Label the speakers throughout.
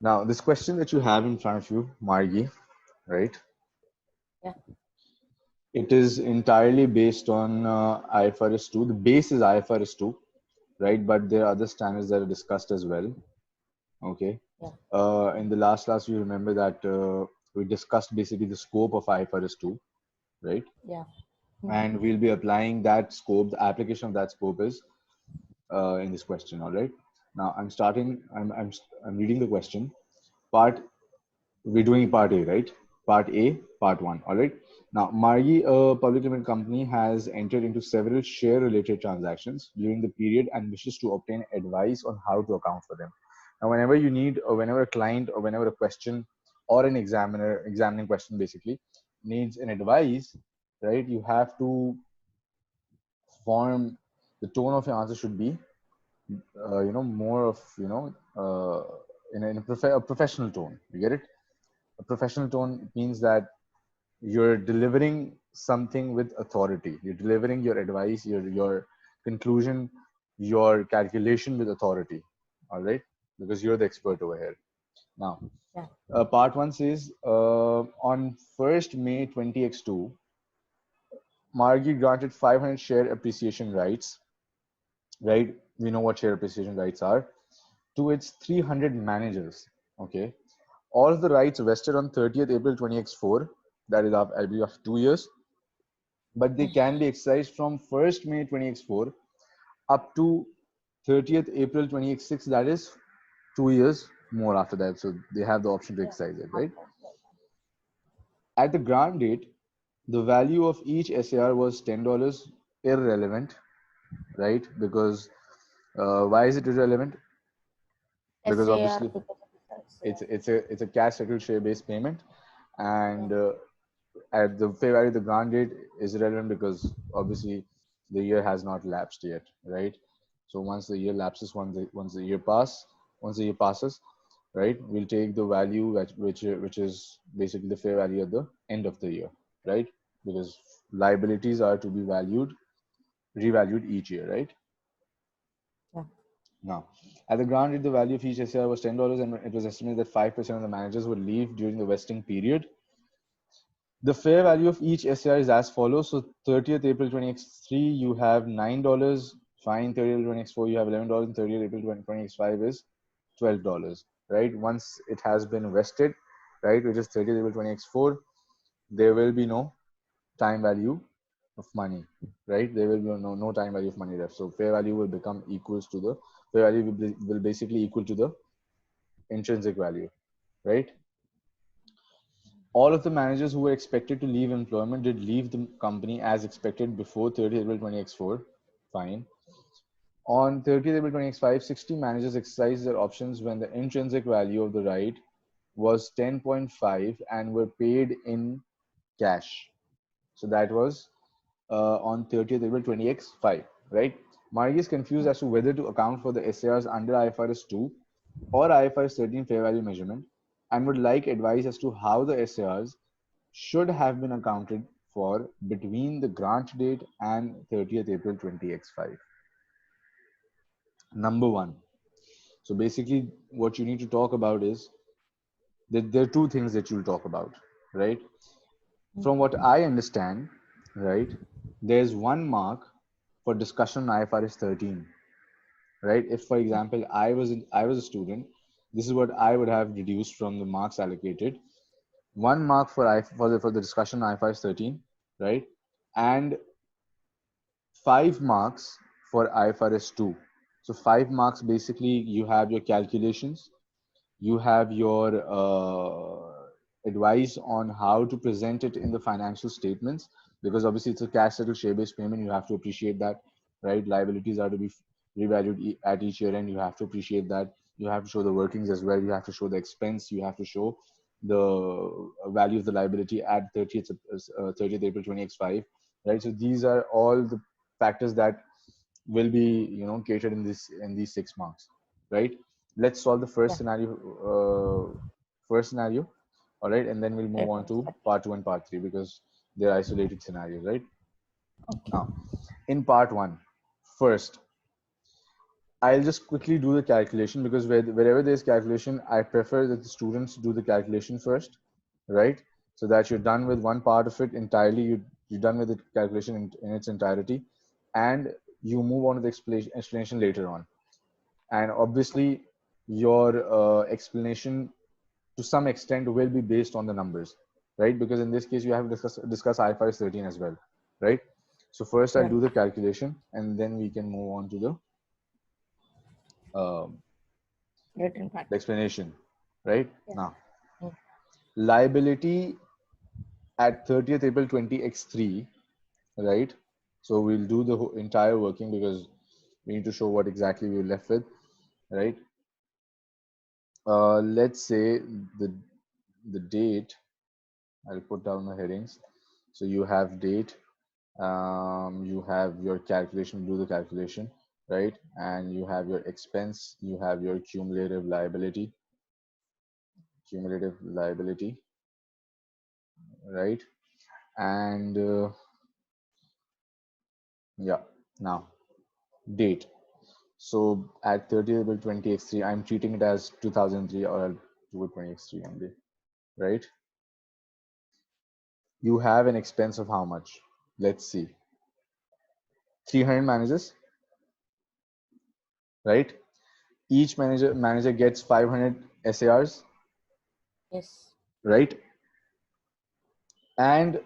Speaker 1: Now, this question that you have in front of you, Margi, right?
Speaker 2: Yeah.
Speaker 1: It is entirely based on IFRS 2. The base is IFRS 2, right? But there are other standards that are discussed as well. Okay.
Speaker 2: Yeah.
Speaker 1: In the last class, you remember that we discussed basically the scope of IFRS 2, right?
Speaker 2: Yeah.
Speaker 1: And we'll be applying that scope. The application of that scope is in this question. All right. Now I'm starting. I'm reading the question. Part We're doing part A, right? Part A, part one. All right. Now, Margi, a public limited company, has entered into several share-related transactions during the period and wishes to obtain advice on how to account for them. Now, whenever you need, or whenever a client, or whenever a question, or an examining question, basically needs an advice, right? You have to form the tone of your answer should be, more of, a professional tone. You get it? A professional tone means that you're delivering something with authority. You're delivering your advice, your conclusion, your calculation with authority. All right, because you're the expert over here. Now,
Speaker 2: Yeah.
Speaker 1: part one says on 1st May 20x2, Margi granted 500 share appreciation rights. Right, we know what share appreciation rights are, to its 300 managers. Okay, all of the rights vested on 30th April 20x4, that is, I believe, after 2 years, but they can be exercised from 1st May 20x4 up to 30th April 20x6, that is 2 years more after that. So they have the option to exercise it, right? At the grant date, the value of each SAR was $10, irrelevant, right? Because why is it irrelevant? Because
Speaker 2: SAR
Speaker 1: obviously
Speaker 2: because of
Speaker 1: it's a cash settled share based payment, and at the fair value, the grant date is irrelevant because obviously the year has not lapsed yet, right? So once the year lapses, once the year passes, right, we'll take the value which is basically the fair value at the end of the year, right? Because liabilities are to be revalued each year, right?
Speaker 2: Yeah.
Speaker 1: Now, at the grant date, the value of each SAR was $10, and it was estimated that 5% of the managers would leave during the vesting period. The fair value of each SAR is as follows. So 30th April 2023, you have $9. Fine. 30th April 2024, you have $11. And 30th April 2025 is $12. Right. Once it has been vested, right, which is 30th April 2024, there will be no time value of money. Right. There will be no time value of money left. So fair value will become equals to the fair value will basically equal to the intrinsic value. Right. All of the managers who were expected to leave employment did leave the company as expected before 30th April 20x4. Fine. On 30th April 20x5, 60 managers exercised their options when the intrinsic value of the right was 10.5 and were paid in cash. So that was on 30th April 20x5, right? Margi is confused as to whether to account for the SARs under IFRS 2 or IFRS 13 fair value measurement, and would like advice as to how the SARs should have been accounted for between the grant date and 30th April 20x5. Number one. So basically, what you need to talk about is that there are two things that you'll talk about, right? From what I understand, right, there's one mark for discussion on IFRS 13, right? If, for example, I was a student, this is what I would have deduced from the marks allocated. One mark for the discussion on IFRS 13, right, and 5 marks for IFRS 2. So 5 marks, basically you have your calculations, you have your advice on how to present it in the financial statements, because obviously it's a cash settled share based payment. You have to appreciate that, right? Liabilities are to be revalued at each year end. You have to appreciate that. You have to show the workings as well. You have to show the expense. You have to show the value of the liability at 30th April 20x5, right? So these are all the factors that will be catered in these 6 marks, right? Let's solve the
Speaker 2: Yeah.
Speaker 1: first scenario, all right, and then we'll move on
Speaker 2: Reference.
Speaker 1: to part 2 and part 3 because they're isolated scenarios, right?
Speaker 2: Okay.
Speaker 1: Now, in part 1, first, I'll just quickly do the calculation because wherever there's calculation, I prefer that the students do the calculation first, right? So that you're done with one part of it entirely, you're done with the calculation in its entirety, and you move on to the explanation later on. And obviously, your explanation to some extent will be based on the numbers, right? Because in this case, you have to discuss IFRS 13 as well, right? So first, I'll
Speaker 2: Right.
Speaker 1: do the calculation, and then we can move on to the
Speaker 2: Written part.
Speaker 1: the explanation, right?
Speaker 2: Yeah.
Speaker 1: Now,
Speaker 2: Mm.
Speaker 1: liability at 30th April 20x3, right? So we'll do the entire working because we need to show what exactly we're left with, right? Let's say the date, I'll put down the headings. So you have date, you have your calculation, do the calculation, right? And you have your expense, you have your cumulative liability, right? And yeah, now date. So at 30th April 20x3, I'm treating it as 2003, or I'll do it 20x3 only, right? You have an expense of how much? Let's see. 300 managers, right? Each manager gets 500 SARs,
Speaker 2: Yes.
Speaker 1: right? And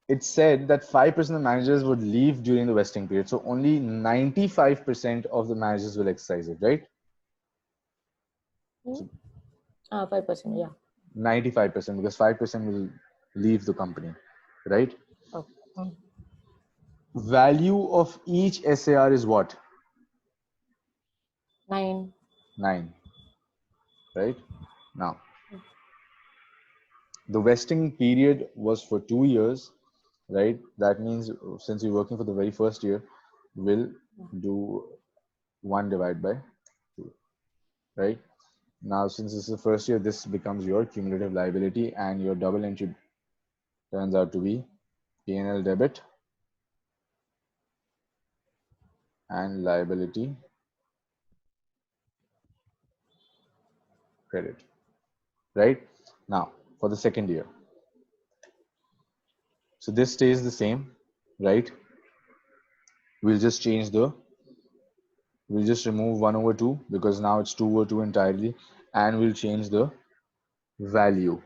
Speaker 1: it said that 5% of managers would leave during the vesting period. So only 95% of the managers will exercise it, right?
Speaker 2: 5%. Yeah.
Speaker 1: 95%, because 5% will leave the company, right?
Speaker 2: Oh. Mm.
Speaker 1: Value of each SAR is what?
Speaker 2: 9.
Speaker 1: 9, right? Now, the vesting period was for 2 years, right? That means since you're working for the very first year, we'll do 1 divided by 2, right? Now, since this is the first year, this becomes your cumulative liability, and your double entry turns out to be P&L debit and liability credit, right? Now, for the second year. So this stays the same, right? We'll just we'll just remove 1 over 2 because now it's 2 over 2 entirely, and we'll change the value,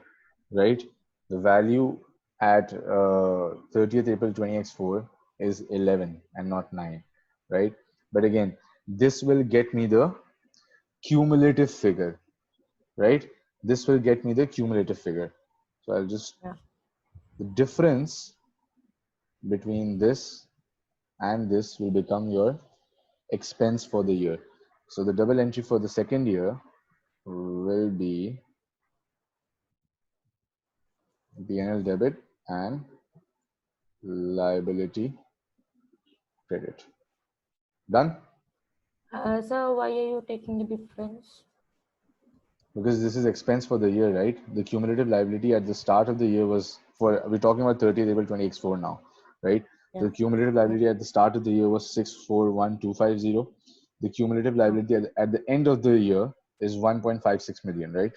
Speaker 1: right? The value at 30th April 20x4 is 11 and not 9, right? But again, this will get me the cumulative figure, right? This will get me the cumulative figure. So I'll just, the difference between this and this will become your expense for the year. So the double entry for the second year will be P&L debit and liability credit. Done?
Speaker 2: So why are you taking the difference?
Speaker 1: Because this is expense for the year, right? The cumulative liability at the start of the year was we're talking about 30th April 20x4 now, right?
Speaker 2: Yeah.
Speaker 1: The cumulative liability at the start of the year was 641,250. The cumulative liability at the end of the year is 1.56 million, right?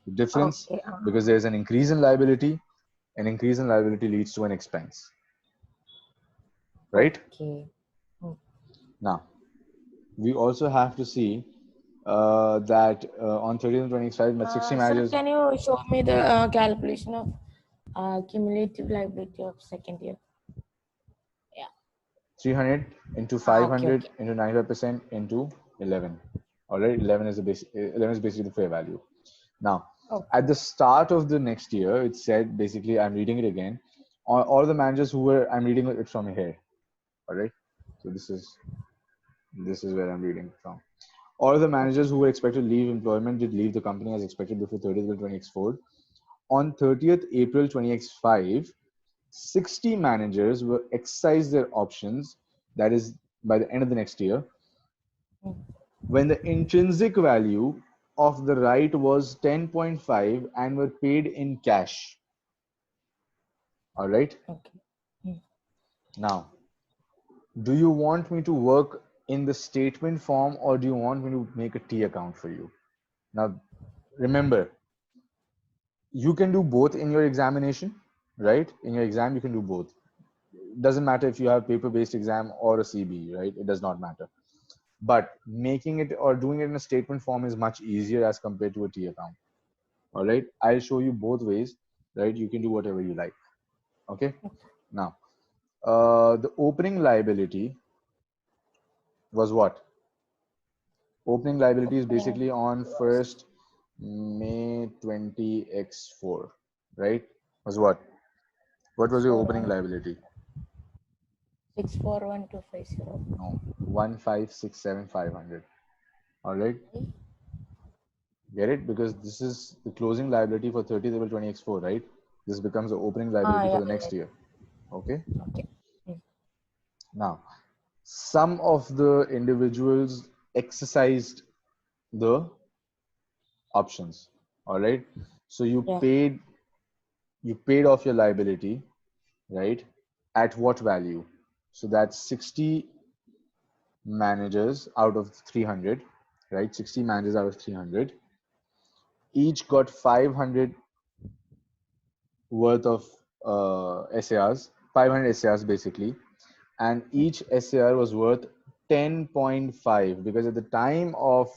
Speaker 1: The difference,
Speaker 2: Okay.
Speaker 1: because there's an increase in liability, an increase in liability leads to an expense, right?
Speaker 2: Okay.
Speaker 1: Now, we also have to see that on 30th and 25th, with 60
Speaker 2: Sir,
Speaker 1: managers,
Speaker 2: can you show me the calculation of cumulative liability of second year? Yeah.
Speaker 1: 300 into
Speaker 2: Okay,
Speaker 1: 500
Speaker 2: okay.
Speaker 1: into 95% into 11. All right, 11 is basically the fair value. Now, at the start of the next year, it said basically, I'm reading it again. All the managers who were, I'm reading it from here. All right, so this is where I'm reading from. All the managers who were expected to leave employment did leave the company as expected before 30th April 20x4. On 30th April 20x5, 60 managers will exercise their options, that is by the end of the next year, when the intrinsic value of the right was 10.5 and were paid in cash. All right.
Speaker 2: Okay.
Speaker 1: Now, do you want me to work in the statement form, or do you want me to make a T account for you? Now, remember, you can do both in your examination, right? In your exam, you can do both. It doesn't matter if you have paper-based exam or a CB, right? It does not matter. But making it or doing it in a statement form is much easier as compared to a T account. All right, I'll show you both ways, right? You can do whatever you like. Okay. Now, the opening liability was what? Opening liability is basically on 1st May 20x4, right? Was what? What was your opening liability?
Speaker 2: 641250.
Speaker 1: No, 1567500. All right. Get it? Because this is the closing liability for 30th April 20x4, right? This becomes the opening liability for the next year. Okay.
Speaker 2: Okay.
Speaker 1: Now, some of the individuals exercised the options. All right. So you paid off your liability, right? At what value? So that's 60 managers out of 300, right? 60 managers out of 300. Each got 500 worth of SARs, 500 SARs basically, and each SAR was worth 10.5 because at the time of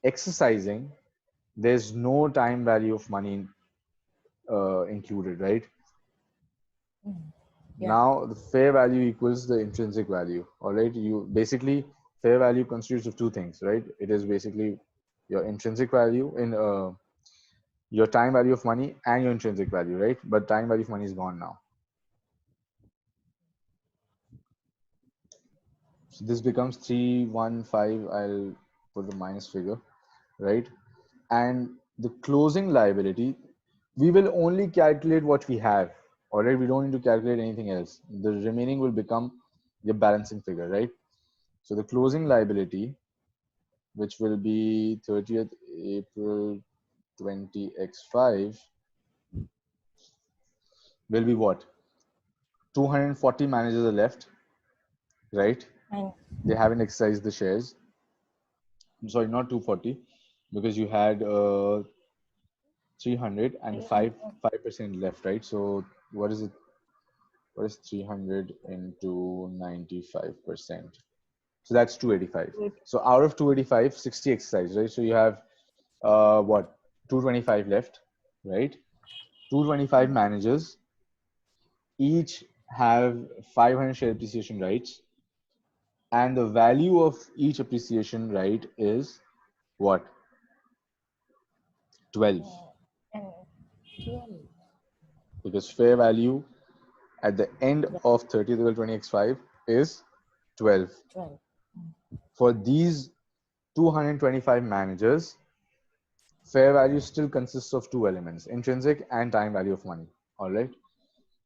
Speaker 1: exercising, there's no time value of money included, right?
Speaker 2: Yeah.
Speaker 1: Now the fair value equals the intrinsic value. All right, you basically fair value constitutes of two things, right? It is basically your intrinsic value in your time value of money and your intrinsic value, right? But time value of money is gone now. So this becomes 315. I'll put the minus figure, right? And the closing liability, we will only calculate what we have. All right, we don't need to calculate anything else. The remaining will become your balancing figure, right? So the closing liability, which will be 30th April 20x5, will be what? 240 managers are left, right? They haven't exercised the shares. I'm sorry, not 240, because you had 300 and 5% left, right? So what is it? What is 300 into 95%? So that's 285. So out of 285, 60 exercise, right? So you have what? 225 left, right? 225 managers each have 500 share appreciation rights, and the value of each appreciation right is what? 12. Because fair value at the end of 30th April 20x5 is 12. For these 225 managers, fair value still consists of two elements, intrinsic and time value of money. All right.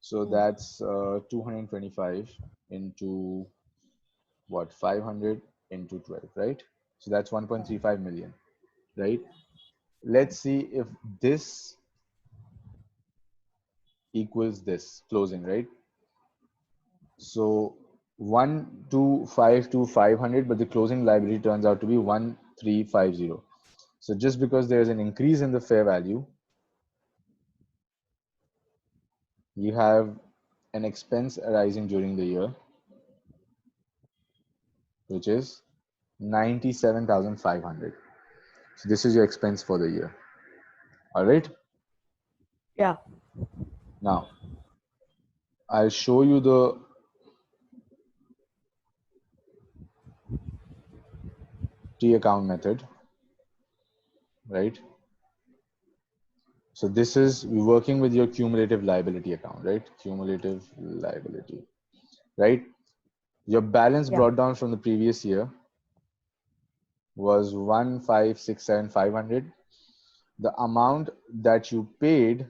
Speaker 1: So that's 225 into what? 500 into 12, right? So that's 1.35 million, right? Let's see if this equals this closing, right? So 125 to 500, but the closing liability turns out to be 1350. So just because there's an increase in the fair value, you have an expense arising during the year, which is 97,500. So this is your expense for the year. All right.
Speaker 2: Yeah.
Speaker 1: Now, I'll show you the T account method, right? So this is working with your cumulative liability account, right? Cumulative liability, right? Your balance brought down from the previous year was 1567500. The amount that you paid,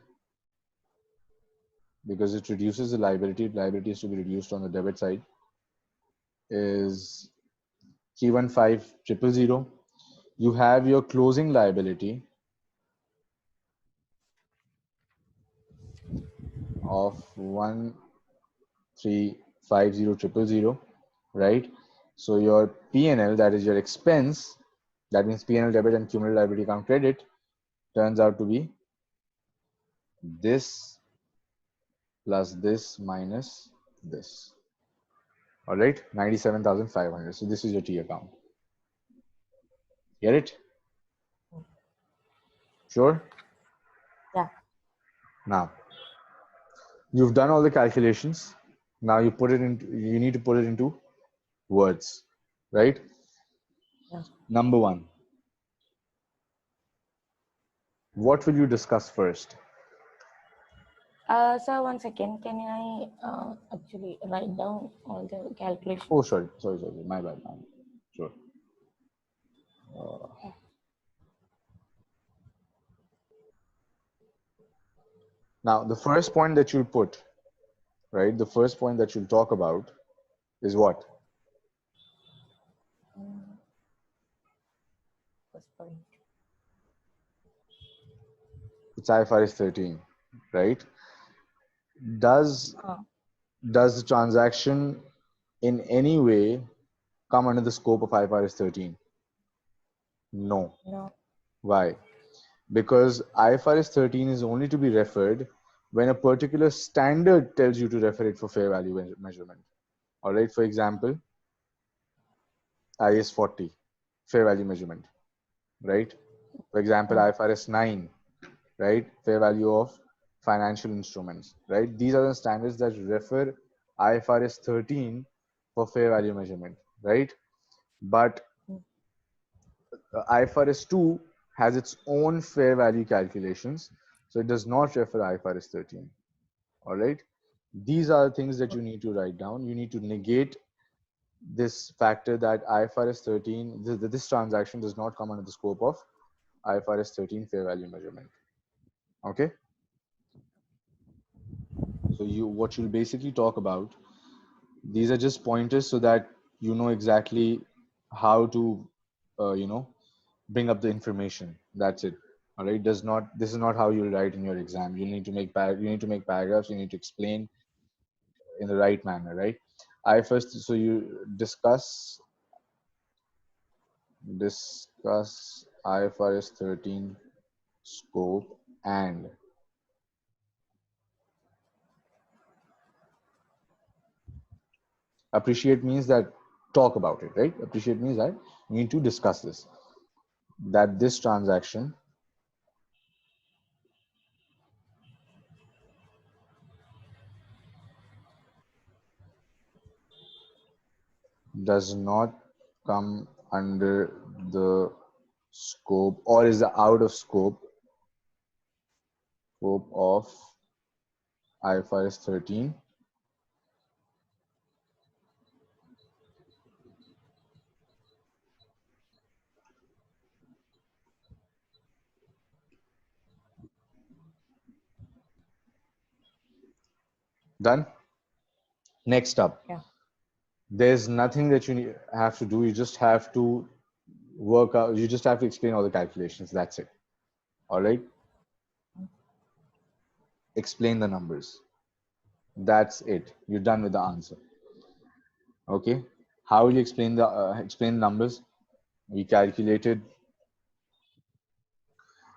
Speaker 1: because it reduces the liability is to be reduced on the debit side, is 315,000. You have your closing liability of 1350000, right? So your P&L, that is your expense, that means P&L debit and cumulative liability account credit, turns out to be this plus this minus this. All right, 97,500. So this is your T account. Get it? Sure?
Speaker 2: Yeah.
Speaker 1: Now, you've done all the calculations. Now you need to put it into words, right?
Speaker 2: Yeah.
Speaker 1: Number one, what will you discuss first?
Speaker 2: Sir, 1 second. Can I actually write down all the calculations?
Speaker 1: Oh, sorry. My bad. Sure. Now, the first point that you'll put, right? The first point that you'll talk about is what?
Speaker 2: First point.
Speaker 1: It's IFRS 13, right? Does the transaction in any way come under the scope of IFRS 13? No.
Speaker 2: No.
Speaker 1: Why? Because IFRS 13 is only to be referred when a particular standard tells you to refer it for fair value measurement. All right, for example, IAS 40, fair value measurement, right? For example, IFRS 9, right? Fair value of financial instruments, right? These are the standards that refer IFRS 13 for fair value measurement, right? But IFRS 2 has its own fair value calculations, so it does not refer IFRS 13. All right. These are the things that you need to write down. You need to negate this factor that IFRS 13, this transaction does not come under the scope of IFRS 13 fair value measurement. Okay. So what you'll basically talk about, these are just pointers so that you know exactly how to, bring up the information. That's it. All right. This is not how you'll write in your exam. You need to make paragraphs. You need to explain in the right manner, right? So you discuss IFRS 13 scope and appreciate means that talk about it, right? Appreciate means that you need to discuss this, that this transaction does not come under the scope or is out of scope of IFRS 13 done. Next up, there's nothing that you have to do. You just have to work out. You just have to explain all the calculations. That's it. All right. Explain the numbers. That's it. You're done with the answer. Okay. How will you explain the numbers? We calculated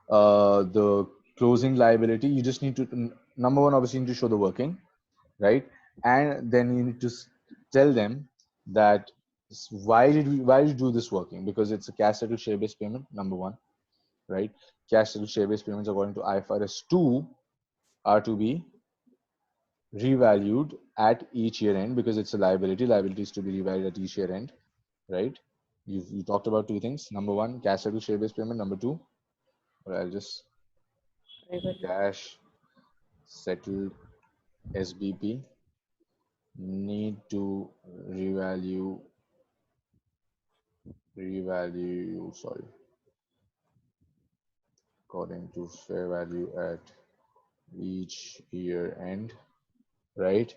Speaker 1: the closing liability. You just need to, number one, obviously you need to show the working, right? And then you need to tell them that why did you do this working? Because it's a cash settled share based payment, number one, right? Cash settled share based payments according to IFRS 2 are to be revalued at each year end because it's a liability. Liability is to be revalued at each year end, right? You talked about two things. Number one, cash settled share based payment. Number two, or I'll just cash settled SBP need to revalue according to fair value at each year end, right?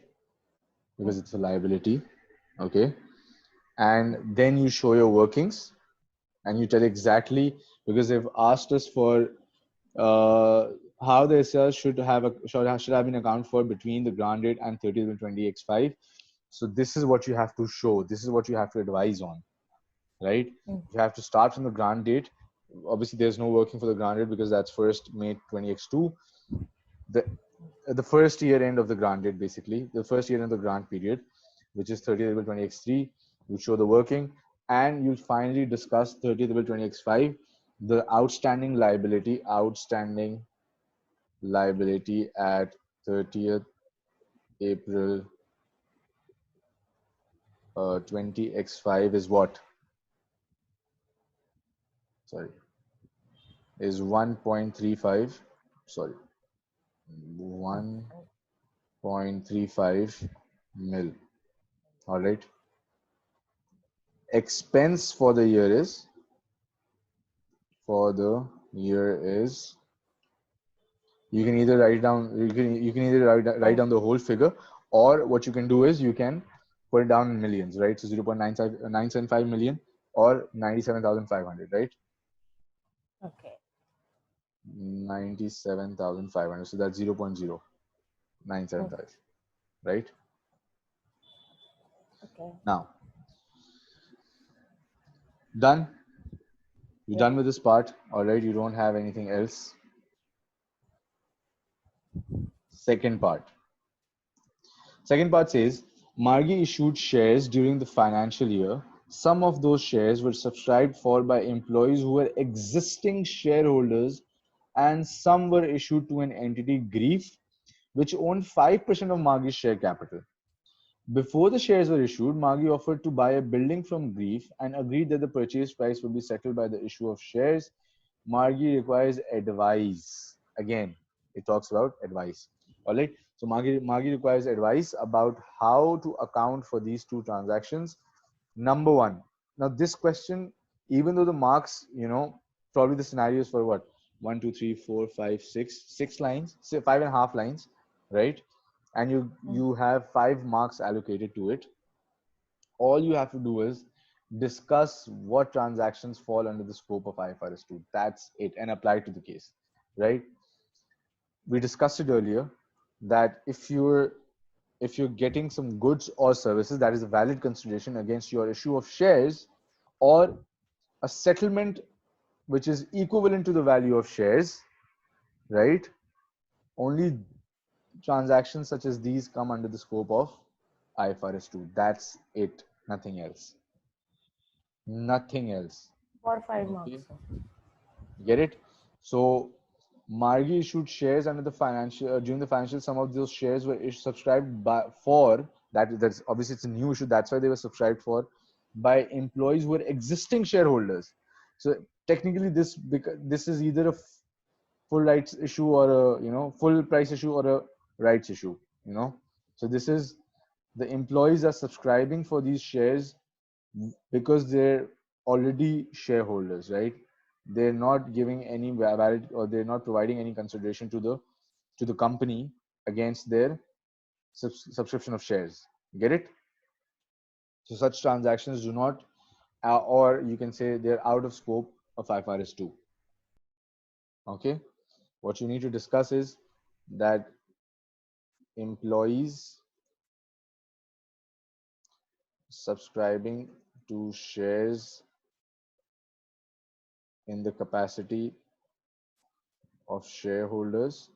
Speaker 1: Because it's a liability. Okay. And then you show your workings and you tell exactly, because they've asked us for how the SR should have been accounted for between the grant date and 30th and 20X5. So this is what you have to show. This is what you have to advise on, right? You have to start from the grant date. Obviously, there's no working for the grant date because that's 1st May 20x2. The first year end of the grant date, basically, the first year end of the grant period, which is 30th April 20x3, you show the working, and you finally discuss 30th April 20x5, the outstanding liability at 30th April 20x5 is what? Sorry, is 1.35. Sorry, 1.35 mil. All right. Expense for the year is you can either write down write down the whole figure, or what you can do is you can put it down in millions, right? So 0.975 million or 97,500, right?
Speaker 2: Okay.
Speaker 1: 97,500. So that's 0.0975, right?
Speaker 2: Okay.
Speaker 1: Now, done. You're done with this part. All right. You don't have anything else. Second part. Second part says Margi issued shares during the financial year. Some of those shares were subscribed for by employees who were existing shareholders, and some were issued to an entity, Grief, which owned 5% of Margi's share capital. Before the shares were issued, Margi offered to buy a building from Grief and agreed that the purchase price would be settled by the issue of shares. Margi requires advice. Again, it talks about advice. All right. So Margi requires advice about how to account for these two transactions. Number one. Now this question, even though the marks, probably the scenarios for what? 1, 2, 3, 4, 5, 6 lines, say 5.5 lines, right? And you have 5 marks allocated to it. All you have to do is discuss what transactions fall under the scope of IFRS 2. That's it, and apply to the case, right? We discussed it earlier that if you're getting some goods or services, that is a valid consideration against your issue of shares, or a settlement which is equivalent to the value of shares, right? Only transactions such as these come under the scope of IFRS 2. That's it. Nothing else. Nothing else.
Speaker 2: For 5 marks.
Speaker 1: Get it? So Margi issued shares under the financial during the financial. Some of those shares were subscribed for that. That's obviously it's a new issue. That's why they were subscribed for by employees who were existing shareholders. So technically, this is either a full rights issue or a full price issue or a rights issue. So this is the employees are subscribing for these shares because they're already shareholders, right? They're not giving any valid, or they're not providing any consideration to the company against their subscription of shares. Get it? So such transactions do not, or you can say they're out of scope of IFRS 2. Okay. What you need to discuss is that employees subscribing to shares in the capacity of shareholders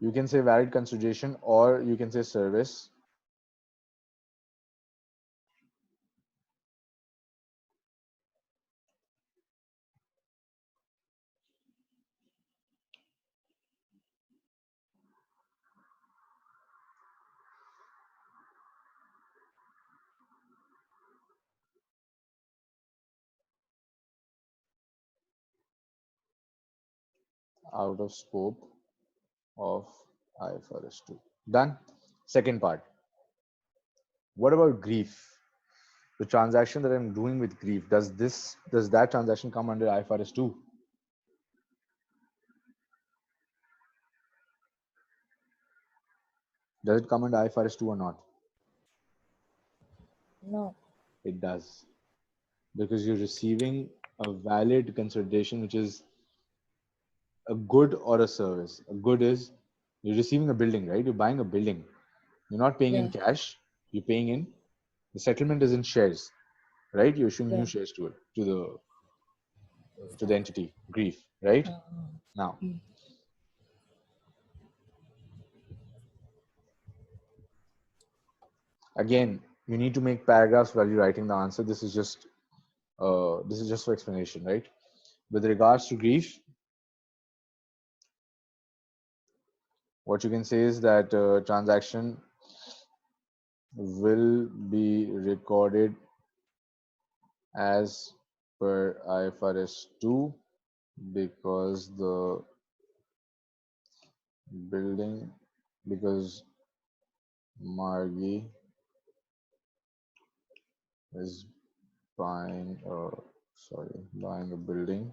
Speaker 1: you can say valid consideration, or you can say service. Out of scope of IFRS 2. Done. Second part. What about Grief? The transaction that I'm doing with Grief, does that transaction come under IFRS 2? Does it come under IFRS 2 or not?
Speaker 2: No.
Speaker 1: It does. because you're receiving a valid consideration, which is a good or a service. A good is you're receiving a building, right? You're buying a building. You're not paying in
Speaker 2: Yeah.
Speaker 1: cash. You're paying in the settlement is in shares, right? You're issuing new
Speaker 2: Yeah.
Speaker 1: shares to it, to the entity, grief, right? Now,
Speaker 2: Mm.
Speaker 1: again, you need to make paragraphs while you're writing the answer. This is just for explanation, right? With regards to grief, what you can say is that transaction will be recorded as per IFRS 2 because the building, because Margie is buying buying a building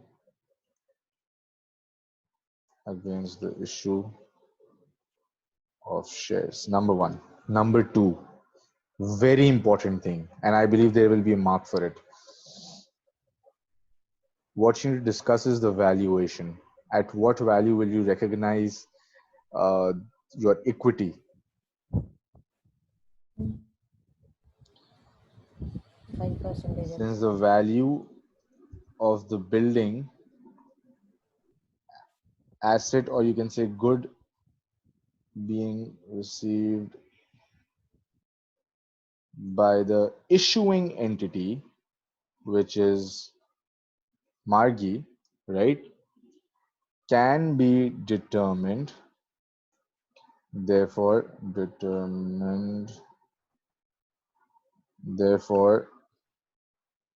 Speaker 1: against the issue of shares. Number one. Number two, very important thing, and I believe there will be a mark for it. What you need to discuss is the valuation. At what value will you recognize uh, your equity?
Speaker 2: 5%.
Speaker 1: Since the value of the building asset, or you can say good, being received by the issuing entity, which is Margie, right, can be determined, therefore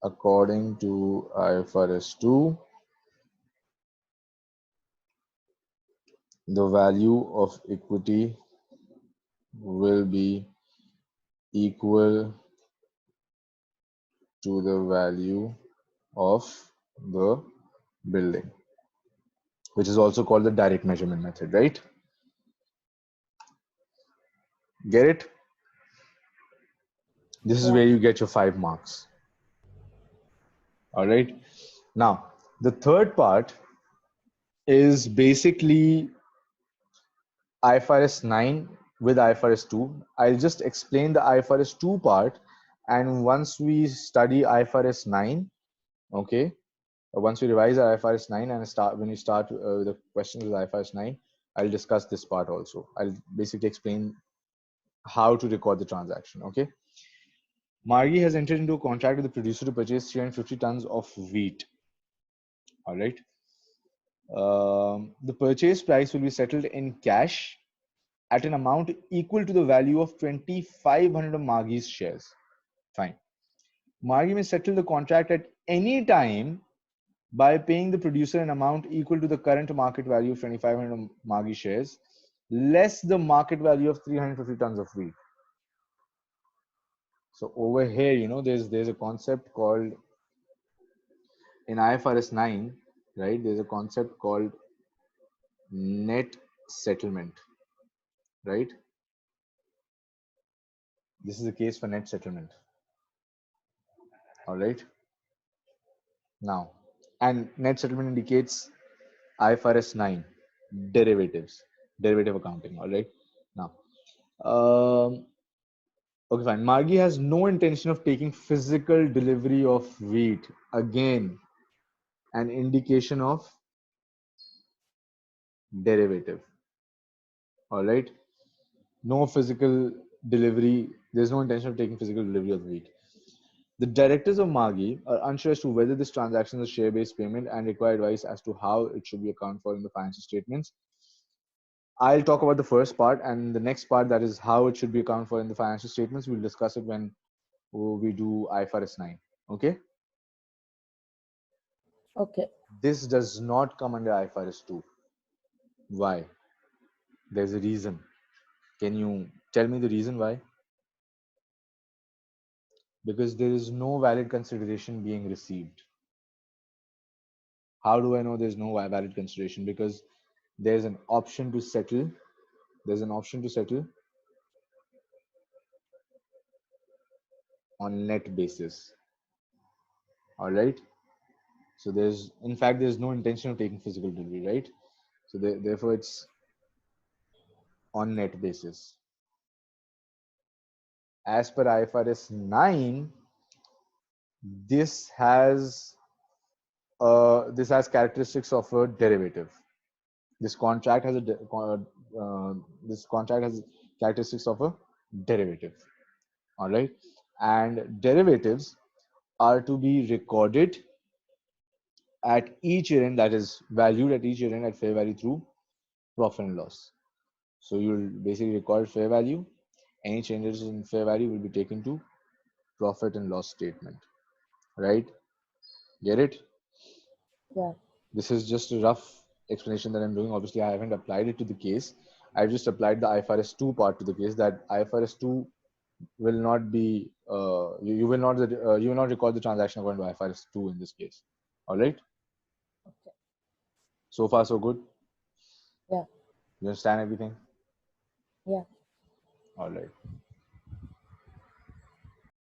Speaker 1: according to IFRS 2, the value of equity will be equal to the value of the building, which is also called the direct measurement method, right? Get it? This is
Speaker 2: Yeah.
Speaker 1: where you get your 5 marks. All right. Now, the third part is basically IFRS 9 with IFRS 2. I'll just explain the IFRS 2 part, and once we study IFRS 9, okay, once we revise IFRS 9 and when you start the questions with IFRS 9, I'll discuss this part also. I'll basically explain how to record the transaction, okay? Margie has entered into a contract with the producer to purchase 350 tons of wheat. All right. The purchase price will be settled in cash at an amount equal to the value of 2,500 of Margie's shares. Fine. Margie may settle the contract at any time by paying the producer an amount equal to the current market value of 2,500 Margie shares, less the market value of 350 tons of wheat. So over here, you know, there's a concept called in IFRS 9, right? There's a concept called net settlement, right? This is the case for net settlement. All right. Now, and net settlement indicates IFRS 9 derivatives, derivative accounting. All right. Now, okay, fine. Margie has no intention of taking physical delivery of wheat. Again, an indication of derivative. All right. No physical delivery. There's no intention of taking physical delivery of wheat. The directors of Margie are unsure as to whether this transaction is a share-based payment and require advice as to how it should be accounted for in the financial statements. I'll talk about the first part, and the next part, that is how it should be accounted for in the financial statements, we'll discuss it when we do IFRS 9. Okay?
Speaker 2: Okay.
Speaker 1: This does not come under IFRS 2. Why? There's a reason. Can you tell me the reason why? Because there is no valid consideration being received. How do I know there's no valid consideration? Because there's an option to settle. There's an option to settle on net basis. All right. So there's no intention of taking physical delivery, right? So therefore it's on net basis. As per IFRS 9, this has characteristics of a derivative. This contract has characteristics of a derivative. All right, and derivatives are to be recorded at each year end, that is valued at each year end at fair value through profit and loss. So you'll basically record fair value. Any changes in fair value will be taken to profit and loss statement. Right? Get it?
Speaker 2: Yeah.
Speaker 1: This is just a rough explanation that I'm doing. Obviously, I haven't applied it to the case. I've just applied the IFRS 2 part to the case. That IFRS 2 will not be you will not record the transaction according to IFRS 2 in this case. All right.
Speaker 2: Okay.
Speaker 1: So far, so good.
Speaker 2: Yeah.
Speaker 1: You understand everything?
Speaker 2: Yeah.
Speaker 1: All right.